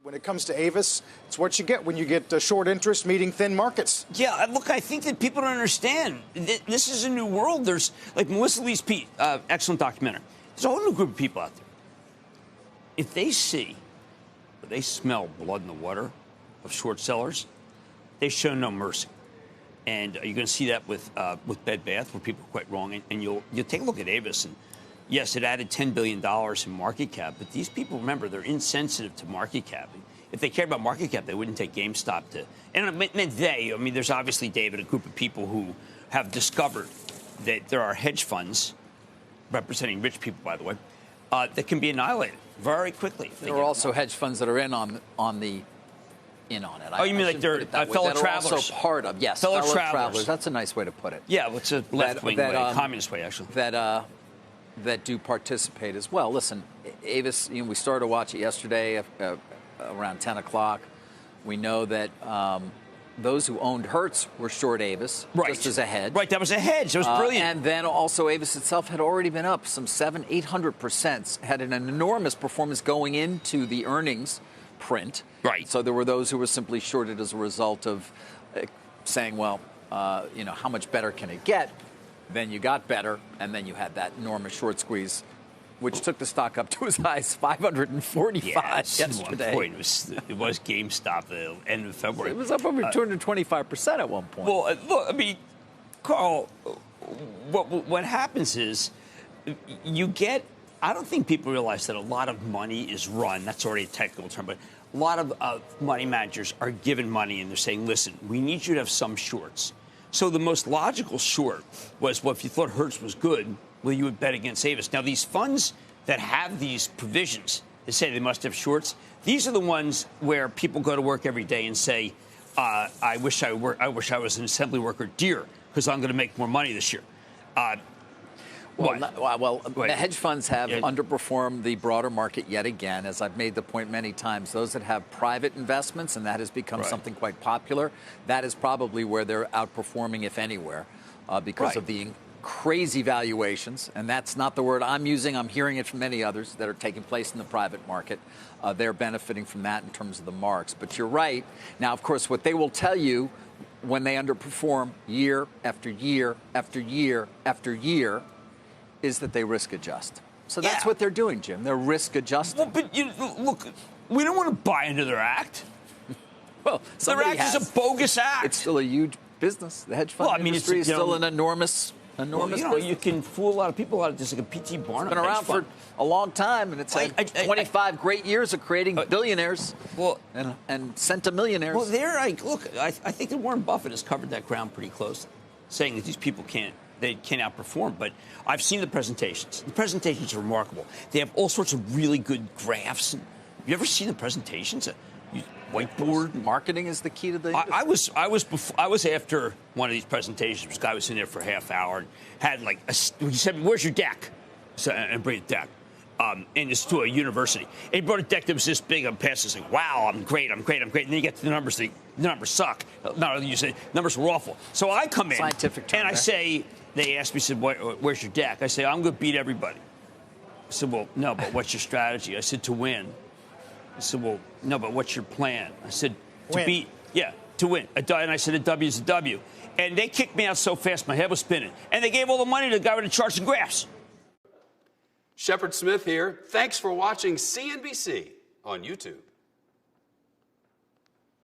When it comes to Avis, it's what you get when you get short interest meeting thin markets. Yeah, look, I think that people don't understand. This is a new world. There's, like Melissa Lee's Pete, excellent documentary. There's a whole new group of people out there. If they see or they smell blood in the water of short sellers, they show no mercy. And you're going to see that with Bed Bath, where people are quite wrong. And you'll take a look at Avis, and yes, it added $10 billion in market cap, but these people, remember, they're insensitive to market cap. If they cared about market cap, they wouldn't take GameStop to. And it meant I mean, there's obviously, David, a group of people who have discovered that there are hedge funds, representing rich people, by the way, that can be annihilated very quickly. There are also hedge funds that are in on it. Oh, you mean like they're fellow travelers? Are also part of, yes, fellow travelers. That's a nice way to put it. Yeah, well, it's a left-wing way, communist way, actually. That do participate as well. Listen, Avis, we started to watch it yesterday around 10 o'clock. We know that those who owned Hertz were short Avis, just as a hedge. Right, that was a hedge. That was brilliant. And then also Avis itself had already been up some 700-800%, had an enormous performance going into the earnings print. Right. So there were those who were simply shorted as a result of saying, well, how much better can it get? Then you got better, and then you had that enormous short squeeze, which took the stock up to as high as 545 yesterday. It was GameStop at the end of February. It was up over 225% at one point. Well, look, I mean, Carl, what happens is you get – I don't think people realize that a lot of money is run. That's already a technical term, but a lot of money managers are given money, and they're saying, listen, we need you to have some shorts. So the most logical short was, well, if you thought Hertz was good, well, you would bet against Avis. Now, these funds that have these provisions that say they must have shorts, these are the ones where people go to work every day and say, I wish I was an assembly worker, dear, because I'm going to make more money this year. The hedge funds have underperformed the broader market yet again, as I've made the point many times. Those that have private investments, and that has become something quite popular, that is probably where they're outperforming, if anywhere, because of the crazy valuations. And that's not the word I'm using. I'm hearing it from many others that are taking place in the private market. They're benefiting from that in terms of the marks. But you're right. Now, of course, what they will tell you when they underperform year after year after year after year is that they risk adjust. So that's what they're doing, Jim. They're risk adjusting. Well, but look, we don't want to buy into their act. Well, their act is a bogus act. It's still a huge business. The hedge fund industry is still an enormous business. You can fool a lot of people out of just like a P.T. Barnum. It's been around for a long time, and it's had 25 great years of creating billionaires and centimillionaires. Well, I think that Warren Buffett has covered that ground pretty closely, saying that these people can't outperform. But I've seen the presentations. The presentations are remarkable. They have all sorts of really good graphs. Have you ever seen the presentations? Whiteboard. Marketing is the key to the. I was after one of these presentations. This guy was in there for a half hour and had he said, "Where's your deck?" And bring a deck. And it's to a university. And he brought a deck that was this big. I'm past this, like, wow, I'm great. And then you get to the numbers. The numbers suck. No, you say numbers were awful. So I come in and I say, they asked me, said, where's your deck? I say, I'm going to beat everybody. I said, well, no, but what's your strategy? I said, to win. I said, well, no, but what's your plan? I said, to win. And I said, a W is a W. And they kicked me out so fast, my head was spinning. And they gave all the money to the guy with the charts and graphs. Shepard Smith here. Thanks for watching CNBC on YouTube.